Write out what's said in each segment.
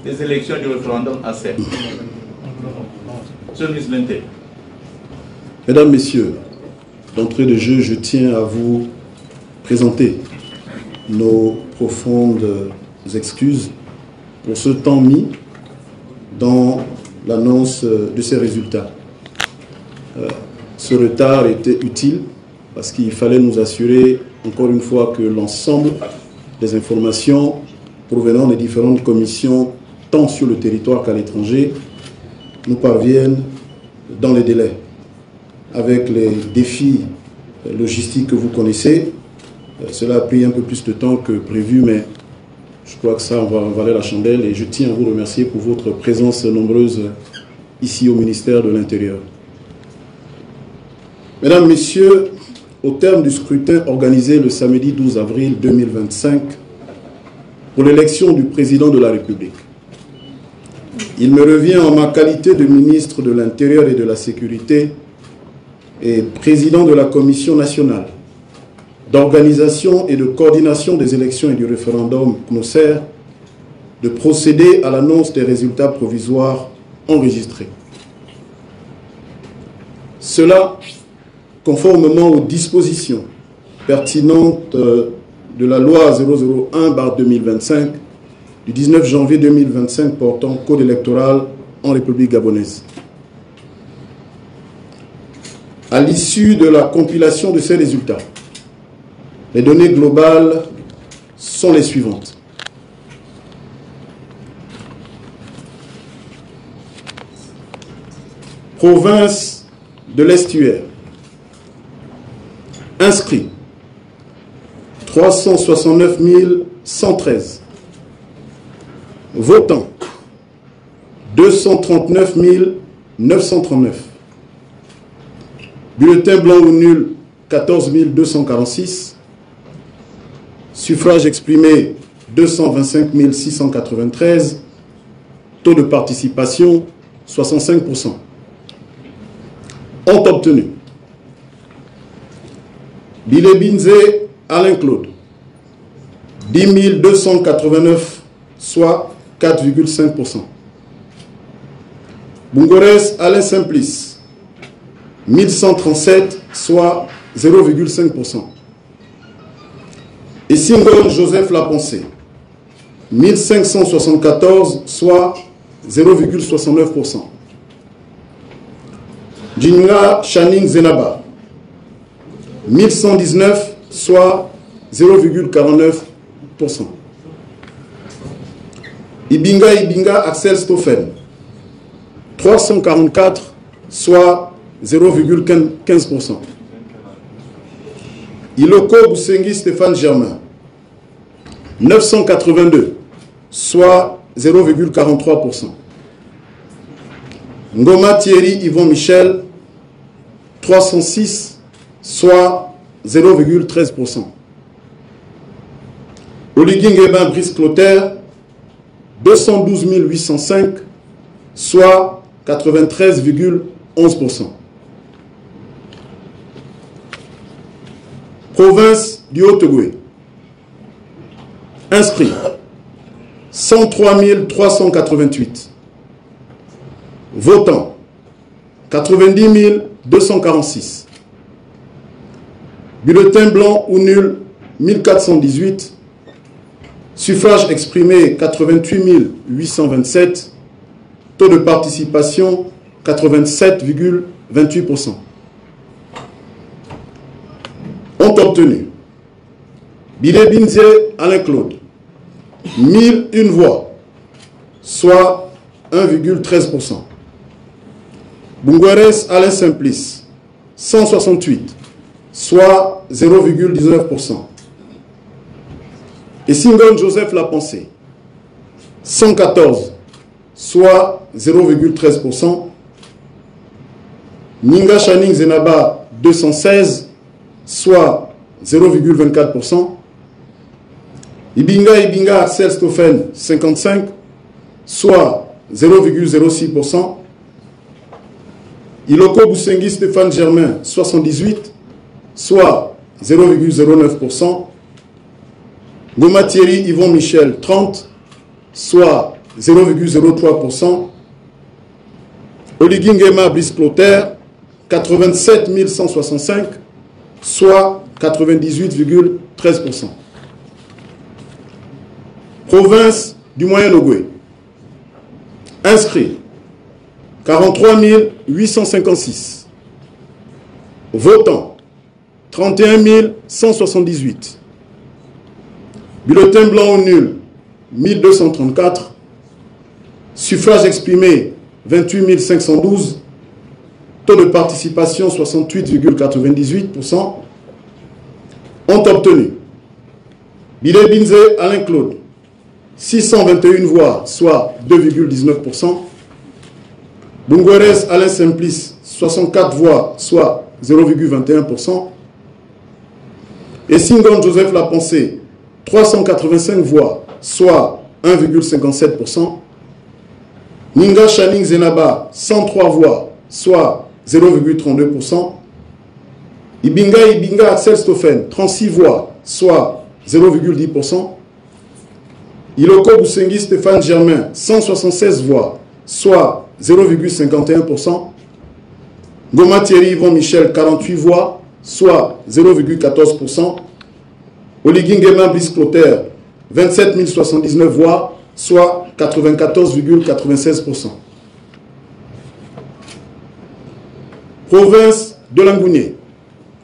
des élections du référendum ACEP. Monsieur le ministre de l'Intérieur. Mesdames, Messieurs, d'entrée de jeu, je tiens à vous présenter nos profondes excuses pour ce temps mis dans l'annonce de ces résultats. Ce retard était utile parce qu'il fallait nous assurer, encore une fois, que l'ensemble des informations provenant des différentes commissions, tant sur le territoire qu'à l'étranger, nous parviennent dans les délais. Avec les défis logistiques que vous connaissez, cela a pris un peu plus de temps que prévu, mais je crois que ça va valer la chandelle et je tiens à vous remercier pour votre présence nombreuse ici au ministère de l'Intérieur. Mesdames, Messieurs, au terme du scrutin organisé le samedi 12 avril 2025 pour l'élection du président de la République, il me revient en ma qualité de ministre de l'Intérieur et de la Sécurité et président de la Commission nationale d'organisation et de coordination des élections et du référendum CNOSER de procéder à l'annonce des résultats provisoires enregistrés. Cela conformément aux dispositions pertinentes de la loi 001/2025 du 19 janvier 2025 portant code électoral en République gabonaise. À l'issue de la compilation de ces résultats, les données globales sont les suivantes. Province de l'Estuaire. Inscrits 369 113. Votants 239 939. Bulletin blanc ou nul 14 246. Suffrage exprimé 225 693. Taux de participation 65%. Ont obtenu Bilebinze Alain Claude 10 289, soit 4,5%. Bungores Alain Simplice 1137, soit 0,5%. Et Singon Joseph Lapensé 1574, soit 0,69%. Djinga Channing Zenaba 1119, soit 0,49%. Ibinga Axel Stoffen 344, soit 0,15%. Iloko Boussengi Stéphane Germain 982, soit 0,43%. Ngoma Thierry Yvon Michel 306, soit 0,13%. Oligingeba Brice Clotaire 212 805, soit 93,11%. Province du Haut-Ogooué. Inscrits 103 388. Votants 90 246. Bulletin blanc ou nul 1418. Suffrage exprimé 88 827. Taux de participation 87,28%. Ont obtenu Bilebinze Alain Claude 1001 voix, soit 1,13%. Bungueres Alain Simplice 168, soit 0,19%. Et Singon Joseph Lapensé 114, soit 0,13%. Ninga Channing Zenaba 216, soit 0,24%. Ibinga Axel Stoffen 55, soit 0,06%. Iloko Boussengi Stéphane Germain 78, soit 0,09%. Ngoma Thierry Yvon Michel 30, soit 0,03%. Oligingema Brice Clotaire, 87 165, soit 98,13%. Province du Moyen-Ogooué. Inscrits 43 856. Votants 31 178. Bulletin blanc ou nul 1234. Suffrage exprimé 28 512. Taux de participation 68,98%. Ont obtenu Bilé Binze Alain Claude 621 voix, soit 2,19%. Bungueres Alain Simplice 64 voix, soit 0,21%. Et Singon Joseph Lapensée 385 voix, soit 1,57%. Ninga Channing Zenaba 103 voix, soit 0,32%. Ibinga Axel Stoffen 36 voix, soit 0,10%. Iloko Boussengi Stéphane Germain 176 voix, soit 0,51%. Goma Thierry Yvon Michel 48 voix, soit 0,14%. Oligingema Brice Clotaire 27 079 voix, soit 94,96%. Province de Langounié.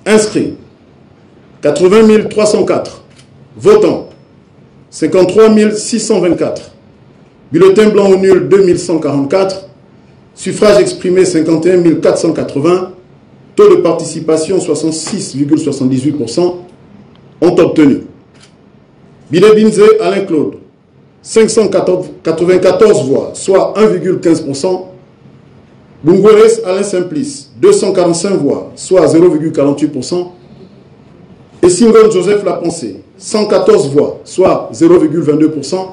Inscrits 80 304. Votants 53 624. Bulletin blanc ou nul 2144. Suffrage exprimé 51 480. Taux de participation 66,78%. Ont obtenu Bilé Binze Alain Claude 594 voix, soit 1,15%. Bungueres Alain Simplice 245 voix, soit 0,48%. Et Singon Joseph Lapensée 114 voix, soit 0,22%.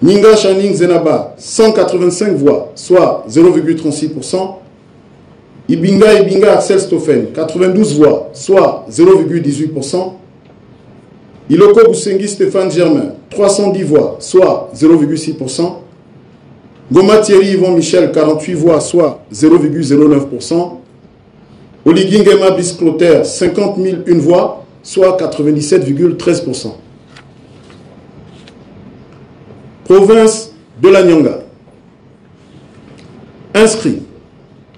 Ninga Channing Zenaba 185 voix, soit 0,36%. Ibinga Axel Stoffen 92 voix, soit 0,18%. Iloko Boussengi Stéphane Germain 310 voix, soit 0,6%. Goma Thierry Yvon Michel 48 voix, soit 0,09%. Oligingema Brice Clotaire 50 001 voix, soit 97,13%. Province de la Nyanga. Inscrits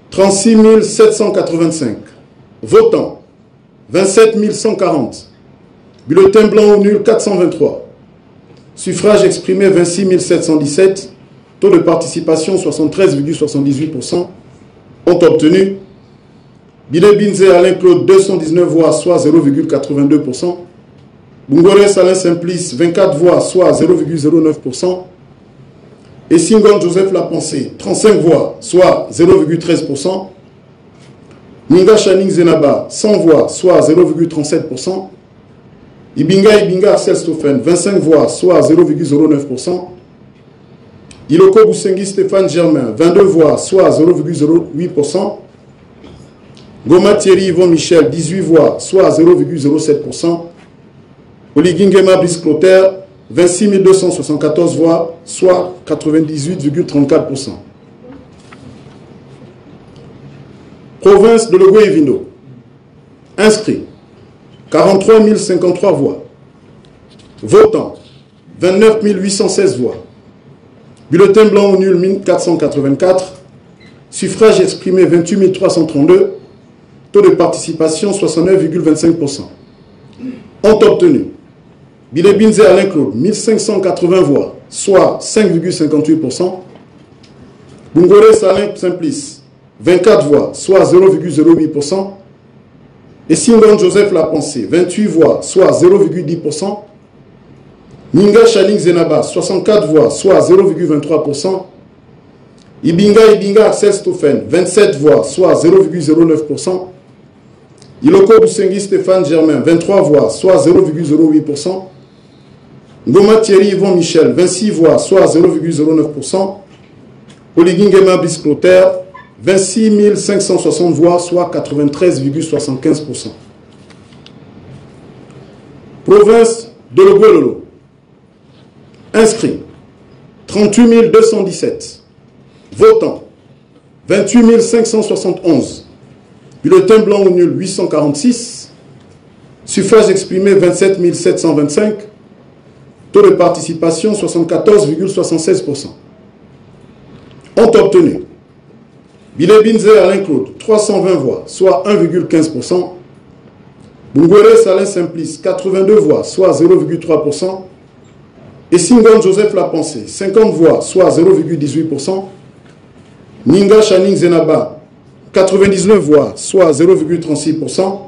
36 785. Votants 27 140. Bulletin blanc ou nul 423. Suffrage exprimé 26 717. Taux de participation 73,78%. Ont obtenu Bilé Binze Alain Claude 219 voix, soit 0,82%. Bungueres Alain Simplice 24 voix, soit 0,09%. Et Singon Joseph Lapensée 35 voix, soit 0,13%. Ninga Channing Zenaba 100 voix, soit 0,37%. Ibinga Axel Stoffen 25 voix, soit 0,09%. Iloko Boussengi Stéphane Germain 22 voix, soit 0,08%. Goma Thierry Yvon Michel 18 voix, soit 0,07%. Oligingema Brice Clotaire 26 274 voix, soit 98,34%. Province de Logoué-Vindo. Inscrits 43 053 voix. Votants 29 816 voix. Bulletin blanc ou nul 1484. Suffrage exprimé 28 332. Taux de participation 69,25%. Ont obtenu Bilé Binze Alain Claude 1580 voix, soit 5,58%. Bungueres Alain Simplice 24 voix, soit 0,08%. Et Singon Joseph Lapensée 28 voix, soit 0,10%. Ninga Channing Zenaba 64 voix, soit 0,23%. Ibinga Axel Stoffen 27 voix, soit 0,09%. Iloko Boussengi Stéphane Germain 23 voix, soit 0,08%. Goma Thierry Yvon Michel 26 voix, soit 0,09%. Oligingema Brice Clotaire 26 560 voix, soit 93,75%. Province de Logoué-Lolo. Inscrits 38 217. Votants, 28 571. Bulletin blanc ou nul, 846. Suffrages exprimés, 27 725. Taux de participation, 74,76%. Ont obtenu Bilé Binzer Alain Claude, 320 voix, soit 1,15%. Bungwere Salin Simplice, 82 voix, soit 0,3%. Et Singon Joseph Lapensé, 50 voix, soit 0,18%. Ninga Chaning Zenaba, 99 voix, soit 0,36%.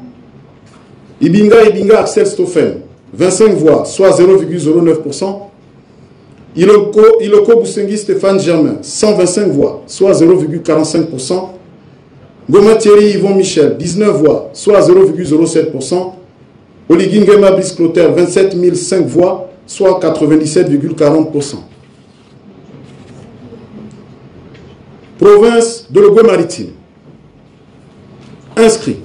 Ibinga Axel Stoffen, 25 voix, soit 0,09%. Iloko Boussengi Stéphane Germain, 125 voix, soit 0,45%. Goma Thierry Yvon Michel, 19 voix, soit 0,07%. Oligingema Brice Clotaire, 27 005 voix, soit 97,40%. Province de Logoué-Maritime. Inscrits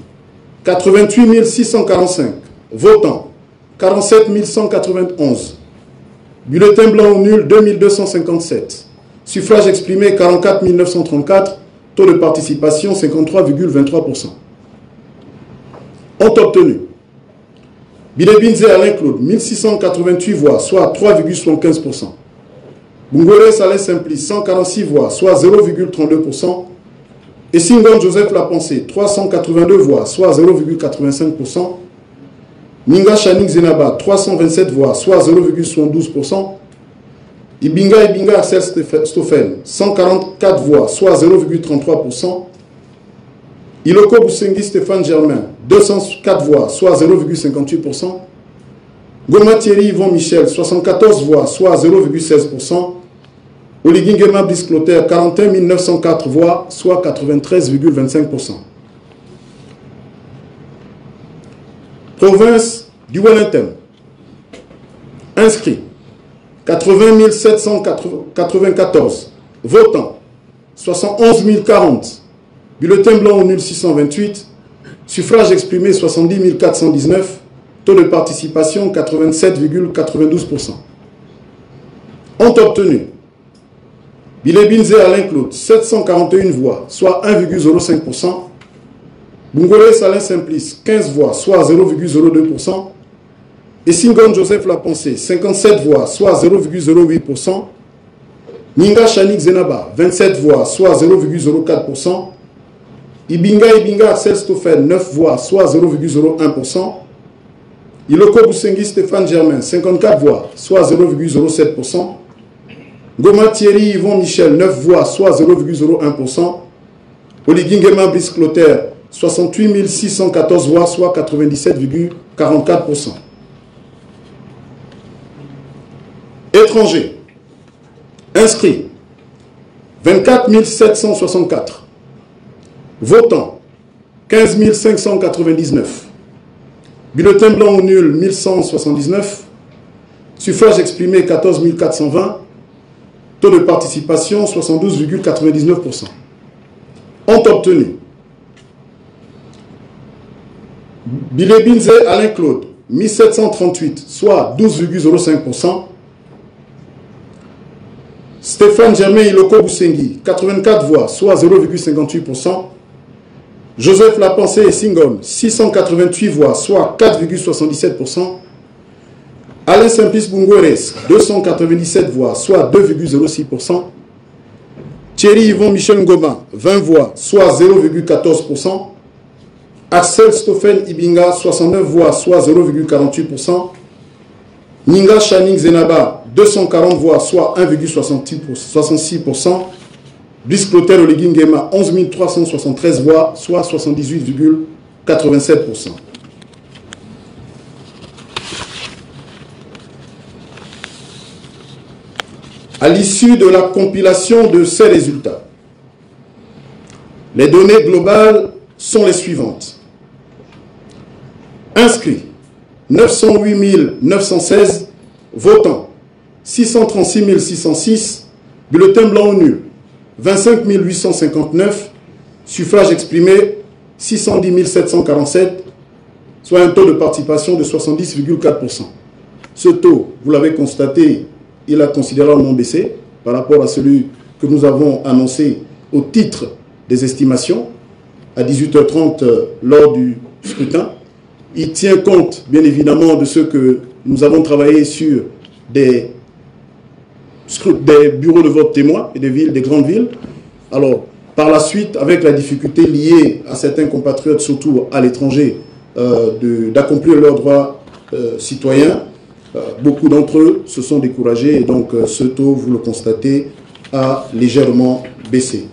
88 645. Votants 47 191. Bulletin blanc ou nul 2257. Suffrage exprimé 44 934. Taux de participation 53,23%. Ont obtenu Bilé Binze Alain Claude 1688 voix, soit 3,75%. Bungwere Saleh Simplice 146 voix, soit 0,32%. Et Singon Joseph Lapensé 382 voix, soit 0,85%. Ninga Chaning Zenaba 327 voix, soit 0,72%. Ibinga Axel Stoffen 144 voix, soit 0,33%. Iloko Boussengi Stéphane Germain 204 voix, soit 0,58%. Goma Thierry Yvon Michel 74 voix, soit 0,16%. Oligingema Brice Clotaire 41 904 voix, soit 93,25%. Province du Wellington. Inscrits 80 794. Votants 71 040. Bulletin blanc ou nul 628. Suffrage exprimé 70 419. Taux de participation 87,92%. Ont obtenu Bilé Binze Alain Claude 741 voix, soit 1,05%. Bungwere Salin Simplice 15 voix, soit 0,02%. Et Singon Joseph Lapensé 57 voix, soit 0,08%. Ninga Chanik Zenaba 27 voix, soit 0,04%. Ibinga Axel Stoffen 9 voix, soit 0,01%. Iloko Boussengi Stéphane Germain 54 voix, soit 0,07%. Goma Thierry Yvon Michel 9 voix, soit 0,01%. Oligingema Brice Clotaire 68 614 voix, soit 97,44%. Étrangers. Inscrits 24 764. Votants 15 599. Bulletin blanc ou nul 1179. Suffrage exprimé 14 420. Taux de participation 72,99%. Ont obtenu Bilé Binze Alain Claude 1738, soit 12,05%. Stéphane Germain Iloko Boussengi 84 voix, soit 0,58%. Joseph Lapensé et Singon 688 voix, soit 4,77%. Alain Simplice Bungweres 297 voix, soit 2,06%. Thierry Yvon Michel Ngoma 20 voix, soit 0,14%. Axel Stoffen Ibinga 69 voix, soit 0,48%. Ninga Chaning Zenaba 240 voix, soit 1,66%. Brice Clotaire Oligingema 11 373 voix, soit 78,87%. À l'issue de la compilation de ces résultats, les données globales sont les suivantes. Inscrits 908 916, votants 636 606, bulletins blancs ou nuls 25 859, suffrages exprimés 610 747, soit un taux de participation de 70,4%. Ce taux, vous l'avez constaté, il a considérablement baissé par rapport à celui que nous avons annoncé au titre des estimations à 18h30 lors du scrutin. Il tient compte, bien évidemment, de ce que nous avons travaillé sur des bureaux de vote témoins et des grandes villes. Alors, par la suite, avec la difficulté liée à certains compatriotes, surtout à l'étranger, d'accomplir leurs droits citoyens, beaucoup d'entre eux se sont découragés et donc ce taux, vous le constatez, a légèrement baissé.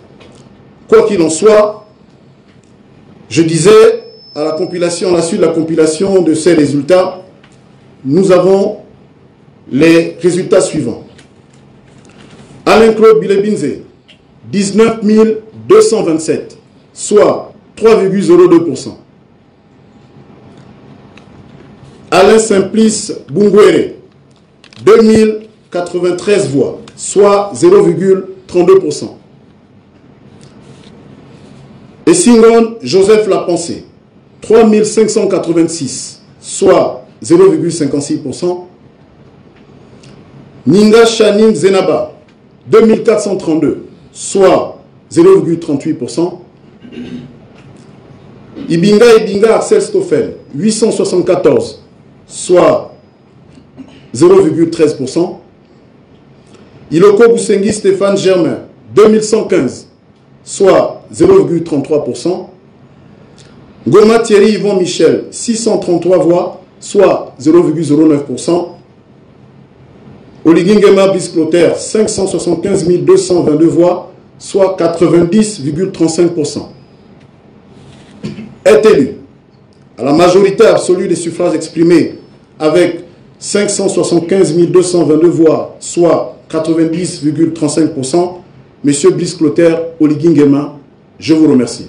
Quoi qu'il en soit, je disais, à la suite de la compilation de ces résultats, nous avons les résultats suivants. Alain-Claude Bilebinze, 19 227, soit 3,02%. Alain Simplice Bungwere, 2093 voix, soit 0,32%. Essingon Joseph Lapensé, 3586, soit 0,56%. Ninga Shanin Zenaba, 2432, soit 0,38%. Ibinga Axel Stoffel, 874, soit 0,13%. Iloko Boussengi Stéphane Germain, 2115, soit 0,33%. Goma Thierry Yvon Michel, 633 voix, soit 0,09%. Oligingema Bisclotaire, 575 222 voix, soit 90,35%. Est élu à la majorité absolue des suffrages exprimés avec 575 222 voix, soit 90,35%, M. Brice Clotaire Oligingema, je vous remercie.